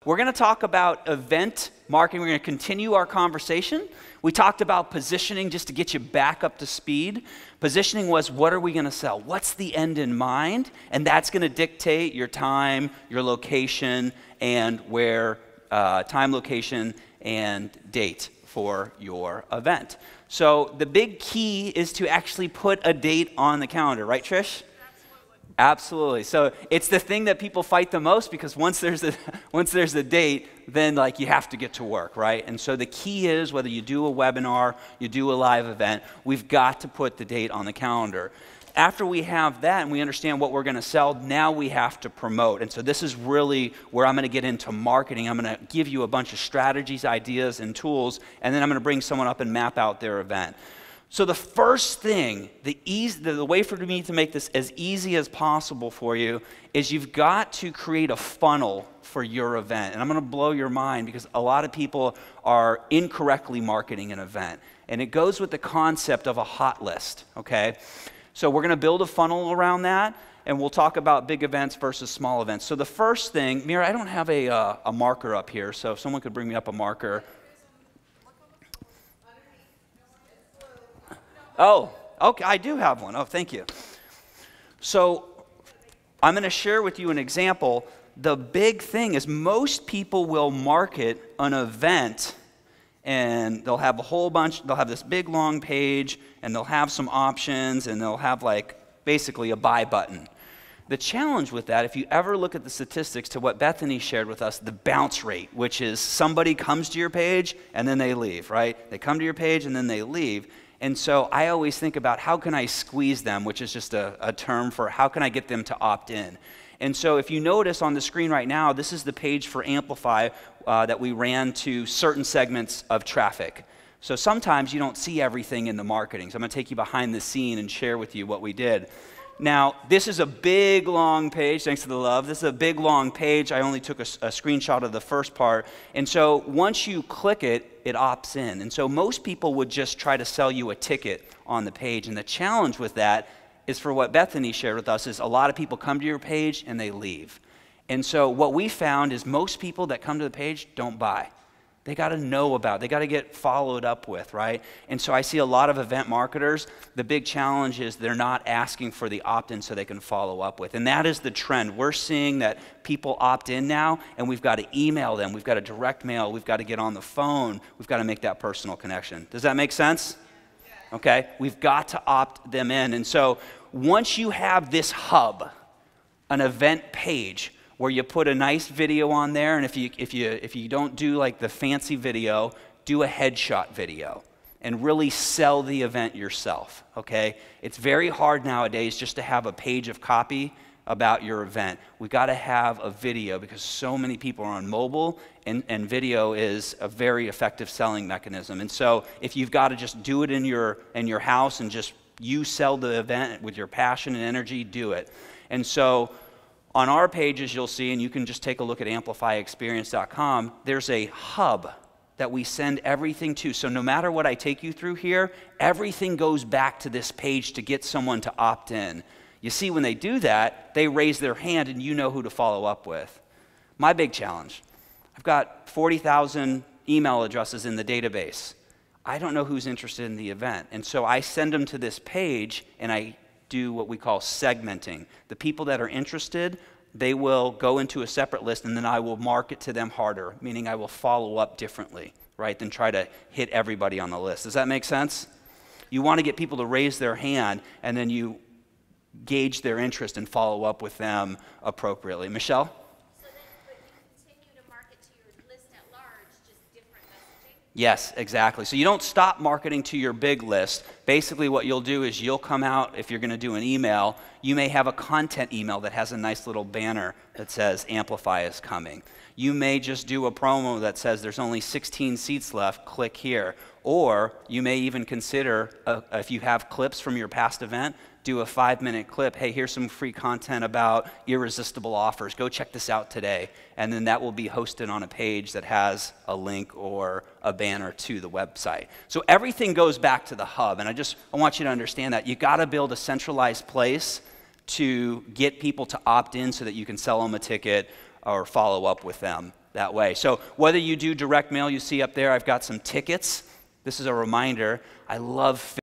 we're going to talk about event marketing. We're going to continue our conversation. We talked about positioning just to get you back up to speed. Positioning was, what are we going to sell? What's the end in mind? And that's going to dictate your time, your location, and where, time, location, and date for your event. So the big key is to actually put a date on the calendar, right, Trish? Absolutely. So it's the thing that people fight the most, because once there's a date, then like you have to get to work, right? And so the key is, whether you do a webinar, you do a live event, we've got to put the date on the calendar. After we have that and we understand what we're going to sell, now we have to promote. And so this is really where I'm going to get into marketing. I'm going to give you a bunch of strategies, ideas, and tools, and then I'm going to bring someone up and map out their event. So the first thing, the way for me to make this as easy as possible for you is you've got to create a funnel for your event. And I'm going to blow your mind, because a lot of people are incorrectly marketing an event. And it goes with the concept of a hot list, okay? So we're going to build a funnel around that, and we'll talk about big events versus small events. So the first thing, Mira, I don't have a marker up here, so if someone could bring me up a marker. Oh, okay, I do have one. Oh, thank you. So I'm going to share with you an example. The big thing is, most people will market an event, and they'll have a whole bunch, they'll have this big long page, and they'll have some options, and they'll have like basically a buy button. The challenge with that, if you ever look at the statistics to what Bethany shared with us, the bounce rate, which is somebody comes to your page and then they leave, right? They come to your page and then they leave. And so I always think about, how can I squeeze them, which is just a term for how can I get them to opt in. And so if you notice on the screen right now, this is the page for Amplify that we ran to certain segments of traffic. So sometimes you don't see everything in the marketing. So I'm going to take you behind the scene and share with you what we did. Now, this is a big, long page. Thanks to the love. This is a big, long page. I only took a screenshot of the first part. And so once you click it, it opts in. And so most people would just try to sell you a ticket on the page. And the challenge with that is, for what Bethany shared with us, is a lot of people come to your page and they leave. And so what we found is, most people that come to the page don't buy. They got to know about it. They got to get followed up with, right? And so I see a lot of event marketers, the big challenge is they're not asking for the opt-in so they can follow up with. And that is the trend. We're seeing that people opt in now, and we've got to email them. We've got to direct mail. We've got to get on the phone. We've got to make that personal connection. Does that make sense? Okay? We've got to opt them in. And so once you have this hub, an event page, where you put a nice video on there, and if you don't do like the fancy video, do a headshot video and really sell the event yourself, okay? It's very hard nowadays just to have a page of copy about your event. We've got to have a video, because so many people are on mobile, and video is a very effective selling mechanism. And so if you've got to just do it in your house and just you sell the event with your passion and energy, do it. And so on our pages, you'll see, and you can just take a look at amplifyexperience.com, there's a hub that we send everything to. So no matter what I take you through here, everything goes back to this page to get someone to opt in. You see, when they do that, they raise their hand and you know who to follow up with. My big challenge, I've got 40,000 email addresses in the database. I don't know who's interested in the event. And so I send them to this page, and I do what we call segmenting. The people that are interested, they will go into a separate list, and then I will market to them harder, meaning I will follow up differently, right, than try to hit everybody on the list. Does that make sense? You want to get people to raise their hand, and then you gauge their interest and follow up with them appropriately. Michelle? So then, but you continue to market to your list at large, just different messaging? Yes, exactly. So you don't stop marketing to your big list. Basically what you'll do is you'll come out, if you're going to do an email, you may have a content email that has a nice little banner that says Amplify is coming. You may just do a promo that says there's only 16 seats left, click here. Or you may even consider, if you have clips from your past event, do a 5-minute clip. Hey, here's some free content about irresistible offers. Go check this out today. And then that will be hosted on a page that has a link or a banner to the website. So everything goes back to the hub. And I want you to understand that. You got to build a centralized place to get people to opt in so that you can sell them a ticket or follow up with them. that way. So whether you do direct mail, you see up there, I've got some tickets. This is a reminder. I love